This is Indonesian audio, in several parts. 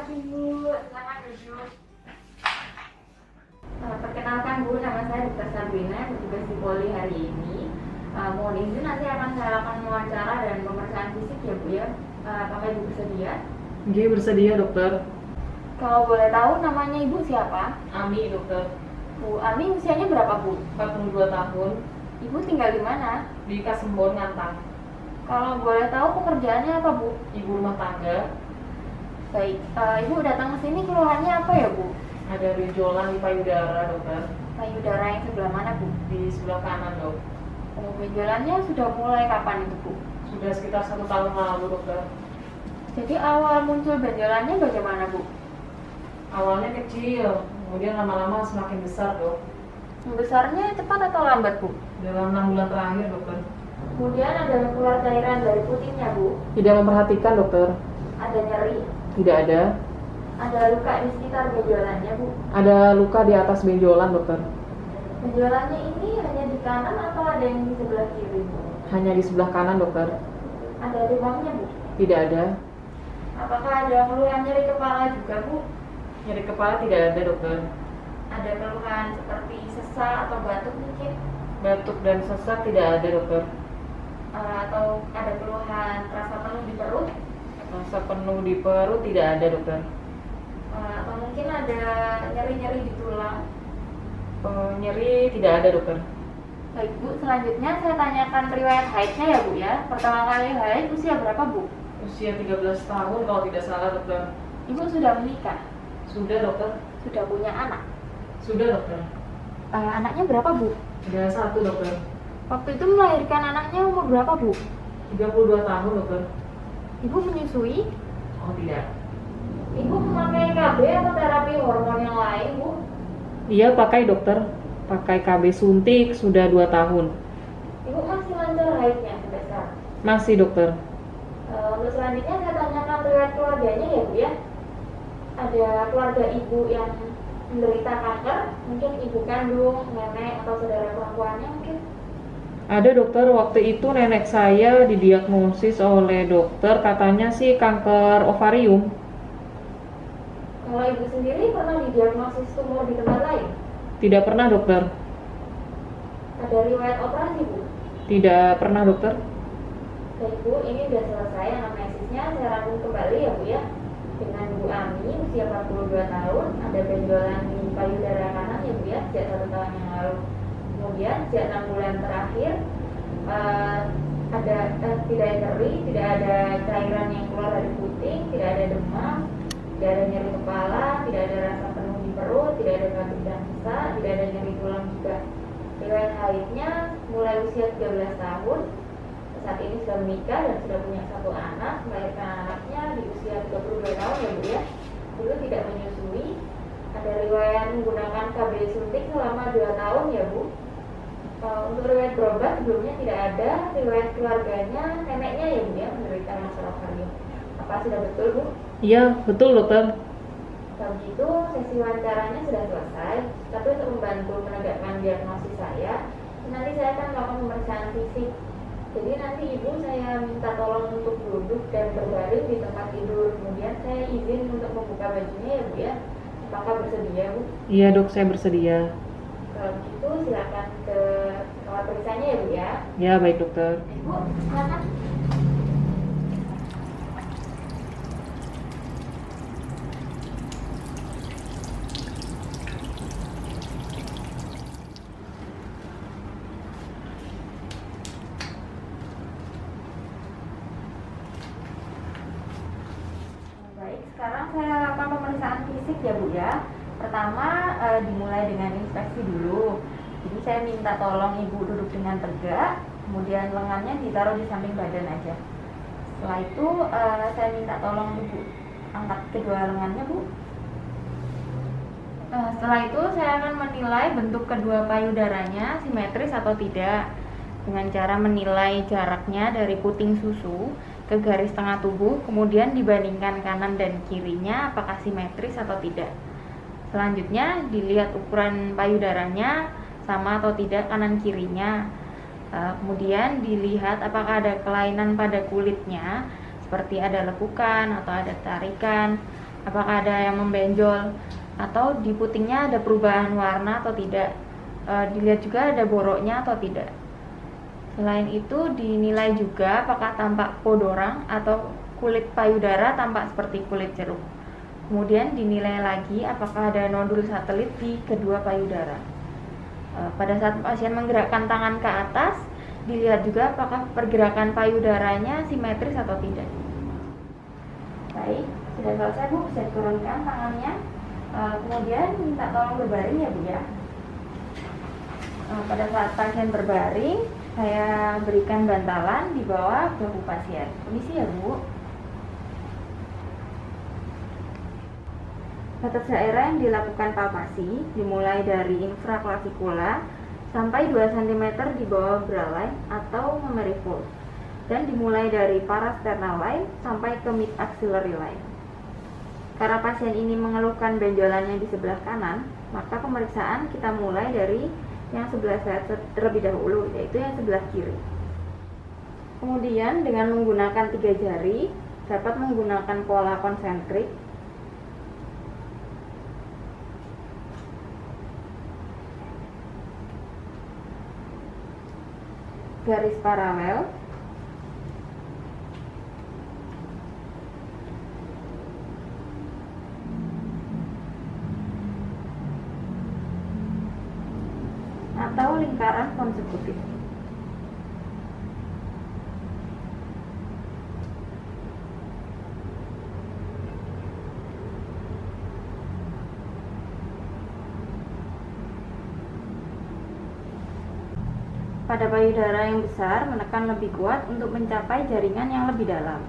kasih Bu, silakan duduk. Perkenalkan Bu, nama saya Dr. Sabrina, bertugas di Poli hari ini. Mohon izin nanti akan saya lakukan wawancara dan pemeriksaan fisik ya Bu ya. Apakah Ibu bersedia? Oke, bersedia dokter. Kalau boleh tahu namanya Ibu siapa? Ami dokter, Bu Ami usianya berapa Bu? 42 tahun, Ibu tinggal di mana? di Kasembon, Ngantang. Kalau boleh tahu pekerjaannya apa Bu? Ibu rumah tangga, Baik, Ibu datang ke sini keluhannya apa ya Bu? ada benjolan di payudara dokter, Payudara yang sebelah mana Bu? di sebelah kanan dok. Oh, benjolannya sudah mulai kapan itu Bu? Sudah sekitar 1 tahun lalu dokter. Jadi awal muncul benjolannya bagaimana Bu? Awalnya kecil, kemudian lama-lama semakin besar dok. Besarnya cepat atau lambat Bu? Dalam 6 bulan terakhir dokter. Kemudian ada keluar cairan dari putingnya Bu? Tidak memperhatikan dokter. Ada nyeri? Tidak ada. Ada luka di sekitar benjolannya Bu? Ada luka di atas benjolan dokter. Benjolannya ini hanya di kanan atau ada yang di sebelah kiri Bu? Hanya di sebelah kanan dokter. Ada demamnya Bu? Tidak ada. Apakah ada keluhan nyeri kepala juga Bu? Nyeri kepala tidak ada dokter. Ada keluhan seperti sesak atau batuk mungkin? Batuk dan sesak tidak ada dokter. Atau ada keluhan rasa penuh di perut? Rasa penuh di perut tidak ada dokter. Atau mungkin ada nyeri-nyeri di tulang? Nyeri tidak ada dokter. Baik Bu, selanjutnya saya tanyakan riwayat haidnya ya Bu ya. Pertama kali haid usia berapa Bu? Usia 13 tahun kalau tidak salah dokter. Ibu sudah menikah? Sudah dokter. Sudah punya anak? Sudah dokter. Anaknya berapa Bu? Ada 1 dokter. Waktu itu melahirkan anaknya umur berapa Bu? 32 tahun dokter. Ibu menyusui? Oh tidak. Ibu memakai KB atau terapi hormon yang lain Bu? Iya pakai dokter. Pakai KB suntik sudah 2 tahun. Ibu masih lancar haidnya sampai sekarang? Masih dokter. Untuk selanjutnya saya tanyakan riwayat keluarganya ya Bu ya. Ada keluarga ibu yang menderita kanker, mungkin ibu kandung, nenek atau saudara perempuannya mungkin? Ada dokter, waktu itu nenek saya didiagnosis oleh dokter katanya sih kanker ovarium. Kalau ibu sendiri pernah didiagnosis tumor di tempat lain? Tidak pernah dokter. Ada riwayat operasi Bu? Tidak pernah dokter. Baik Bu, ini sudah selesai anamnesisnya. Saya rangkum kembali ya Bu ya. Dengan Bu Ami, usia 42 tahun, ada benjolan di payudara kanan ya Bu ya, sejak 1 tahun yang lalu. Kemudian sejak 6 bulan terakhir tidak ada nyeri, tidak ada cairan yang keluar dari puting, tidak ada demam, tidak ada nyeri kepala, tidak ada rasa penuh di perut, tidak ada batuk dan sesak, tidak ada nyeri tulang juga. Riwayat haidnya mulai usia 13 tahun, saat ini sudah menikah dan sudah punya 1 anak, melahirkan anaknya di usia 32 tahun ya Bu ya. Dulu tidak menyusui, ada riwayat menggunakan KB suntik selama 2 tahun ya Bu. Untuk riwayat berobat sebelumnya tidak ada, riwayat keluarganya neneknya ya Bu ya menderita kanker ovarium. Apa sudah betul Bu? Iya betul dokter. Kalau begitu sesi wawancaranya sudah selesai, tapi untuk membantu menegakkan diagnosis saya, nanti saya akan melakukan pemeriksaan fisik. Jadi nanti ibu saya minta tolong untuk duduk dan berbaring di tempat tidur. Kemudian saya izin untuk membuka bajunya ya Bu ya. Apakah bersedia Bu? Iya dok, saya bersedia. Kalau begitu silakan ke kamar periksanya ya Bu ya. Ya baik dokter. Ibu, silakan. Baik, sekarang saya lakukan pemeriksaan fisik ya Bu ya. Pertama dimulai dengan inspeksi dulu. Jadi saya minta tolong Ibu duduk dengan tegak, kemudian lengannya ditaruh di samping badan aja. Setelah itu saya minta tolong Ibu angkat kedua lengannya Bu. Setelah itu saya akan menilai bentuk kedua payudaranya simetris atau tidak dengan cara menilai jaraknya dari puting susu ke garis tengah tubuh, kemudian dibandingkan kanan dan kirinya apakah simetris atau tidak. Selanjutnya dilihat ukuran payudaranya sama atau tidak kanan kirinya. Kemudian dilihat apakah ada kelainan pada kulitnya seperti ada lekukan atau ada tarikan apakah ada yang membenjol atau di putingnya ada perubahan warna atau tidak. Dilihat juga ada boroknya atau tidak. Selain itu dinilai juga apakah tampak podorang atau kulit payudara tampak seperti kulit jeruk. Kemudian dinilai lagi apakah ada nodul satelit di kedua payudara. Pada saat pasien menggerakkan tangan ke atas, dilihat juga apakah pergerakan payudaranya simetris atau tidak. Baik, sudah selesai Bu, bisa diturunkan tangannya. Kemudian minta tolong berbaring ya Bu ya. Pada saat pasien berbaring, saya berikan bantalan di bawah bahu pasien. Permisi ya Bu. Batas daerah yang dilakukan palpasi dimulai dari infraklasicula sampai 2 cm di bawah brow line atau mammary fold, dan dimulai dari parasternal line sampai ke mid axillary line. Karena pasien ini mengeluhkan benjolannya di sebelah kanan, maka pemeriksaan kita mulai dari yang sebelah terlebih dahulu, yaitu yang sebelah kiri. Kemudian dengan menggunakan 3 jari dapat menggunakan pola konsentrik, garis paralel, atau lingkaran konsekutif. Pada payudara yang besar, menekan lebih kuat untuk mencapai jaringan yang lebih dalam.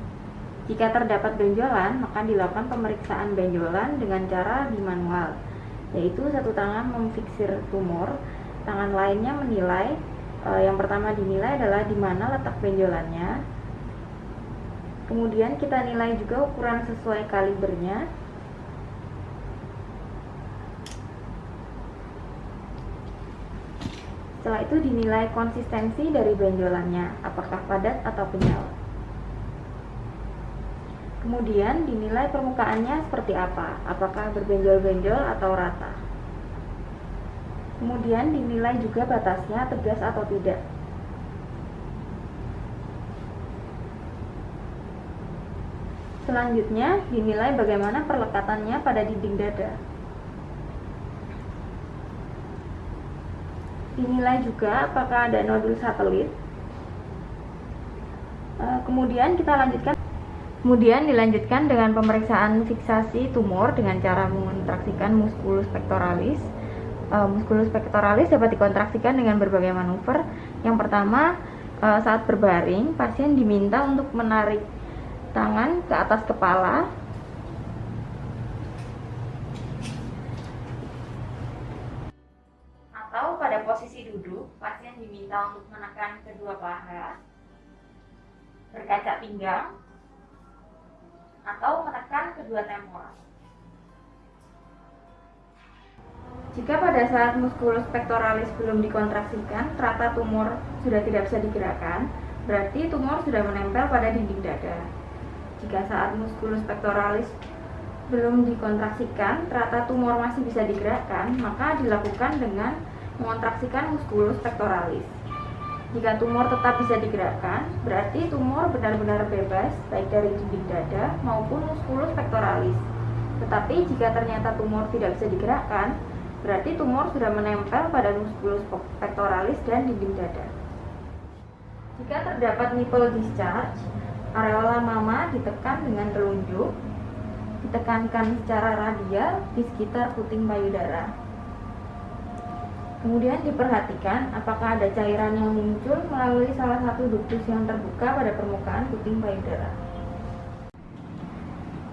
Jika terdapat benjolan, maka dilakukan pemeriksaan benjolan dengan cara bimanual, yaitu satu tangan memfiksir tumor, tangan lainnya menilai. Yang pertama dinilai adalah di mana letak benjolannya. Kemudian kita nilai juga ukuran sesuai kalibernya. Setelah itu dinilai konsistensi dari benjolannya, apakah padat atau kenyal. Kemudian dinilai permukaannya seperti apa, apakah berbenjol-benjol atau rata. Kemudian dinilai juga batasnya tegas atau tidak. Selanjutnya dinilai bagaimana perlekatannya pada dinding dada. Dinilai juga apakah ada nodul satelit. Kemudian dilanjutkan dengan pemeriksaan fiksasi tumor dengan cara mengontraksikan musculus pectoralis. Musculus pectoralis dapat dikontraksikan dengan berbagai manuver. Yang pertama, saat berbaring, pasien diminta untuk menarik tangan ke atas kepala. Atau pada posisi duduk, pasien diminta untuk menekan kedua paha, berkaca pinggang, atau menekan kedua temporal. Jika pada saat musculus pectoralis belum dikontraksikan, ternyata tumor sudah tidak bisa digerakkan, berarti tumor sudah menempel pada dinding dada. Jika saat musculus pectoralis belum dikontraksikan, ternyata tumor masih bisa digerakkan, maka dilakukan dengan mengontraksikan musculus pectoralis. Jika tumor tetap bisa digerakkan, berarti tumor benar-benar bebas baik dari dinding dada maupun musculus pectoralis. Tetapi jika ternyata tumor tidak bisa digerakkan, berarti tumor sudah menempel pada musculus pectoralis dan dinding dada. Jika terdapat nipple discharge, areola mama ditekan dengan telunjuk, ditekankan secara radial di sekitar puting payudara. Kemudian diperhatikan apakah ada cairan yang muncul melalui salah satu ductus yang terbuka pada permukaan puting payudara.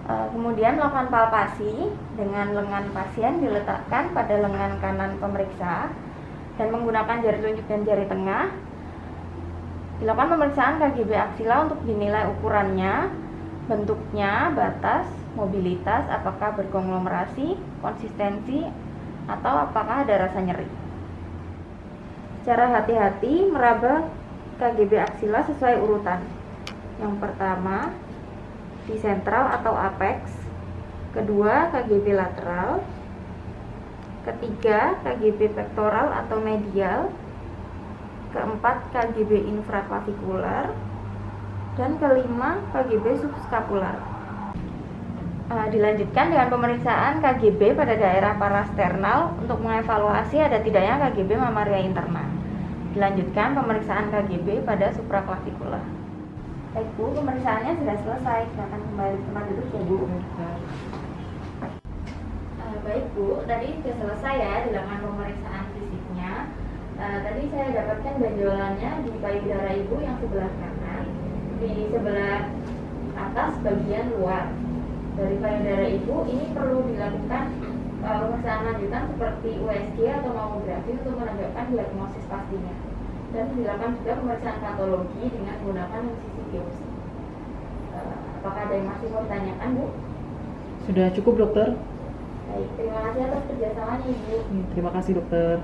Kemudian melakukan palpasi dengan lengan pasien diletakkan pada lengan kanan pemeriksa dan menggunakan jari telunjuk dan jari tengah. Dilakukan pemeriksaan KGB aksila untuk dinilai ukurannya, bentuknya, batas, mobilitas, apakah berkonglomerasi, konsistensi, atau apakah ada rasa nyeri. Secara hati-hati meraba KGB aksila sesuai urutan. Yang pertama di sentral atau apex, kedua KGB lateral, ketiga KGB pektoral atau medial, keempat KGB infraklavikular, dan kelima KGB subscapular. Dilanjutkan dengan pemeriksaan KGB pada daerah parasternal untuk mengevaluasi ada tidaknya KGB mamaria interna. Dilanjutkan pemeriksaan KGB pada supraklavikular. Baik Bu, pemeriksaannya sudah selesai. Silakan kembali ke tempat duduk ya Bu. Baik Bu, tadi sudah selesai ya dilakukan pemeriksaan fisiknya. Tadi saya dapatkan benjolannya di payudara Ibu yang sebelah kanan, di sebelah atas bagian luar. Dari payudara Ibu ini perlu dilakukan pemeriksaan lanjutan seperti USG atau mamografi untuk menegakkan diagnosis pastinya. Dan dilakukan juga pemeriksaan patologi dengan menggunakan insisi biopsi. Apakah ada yang masih mau ditanyakan Bu? Sudah cukup dokter? Baik, terima kasih atas kerjasamanya Ibu. Terima kasih dokter.